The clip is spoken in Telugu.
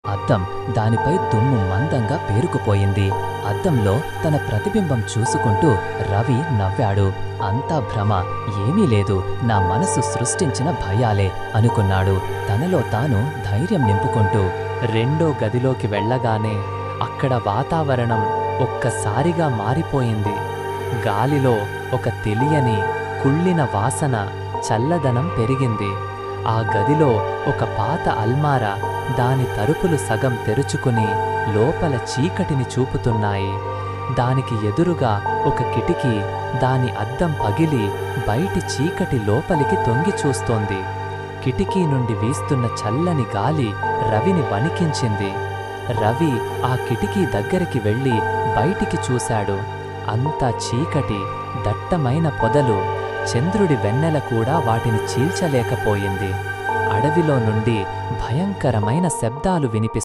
అద్దం దానిపై దుమ్ము మందంగా పేరుకుపోయింది. అద్దంలో తన ప్రతిబింబం చూసుకుంటూ రవి నవ్వాడు. అంతా భ్రమ, ఏమీ లేదు, నా మనసు సృష్టించిన భయాలే అనుకున్నాడు తనలో తాను ధైర్యం నింపుకుంటూ. రెండో గదిలోకి వెళ్ళగానే అక్కడ వాతావరణం ఒక్కసారిగా మారిపోయింది. గాలిలో ఒక తెలియని కుళ్ళిన వాసన, చల్లదనం పెరిగింది. ఆ గదిలో ఒక పాత అల్మారా, దాని తలుపులు సగం తెరుచుకుని లోపల చీకటిని చూపుతున్నాయి. దానికి ఎదురుగా ఒక కిటికీ, దాని అద్దం పగిలి బయటి చీకటి లోపలికి తొంగి చూస్తోంది. కిటికీ నుండి వీస్తున్న చల్లని గాలి రవిని వణికించింది. రవి ఆ కిటికీ దగ్గరికి వెళ్ళి బయటికి చూశాడు. అంతా చీకటి, దట్టమైన పొదలు, చంద్రుడి వెన్నెల కూడా వాటిని చీల్చలేకపోయింది. అడవిలో నుండి భయంకరమైన శబ్దాలు వినిపిస్తున్నాయి.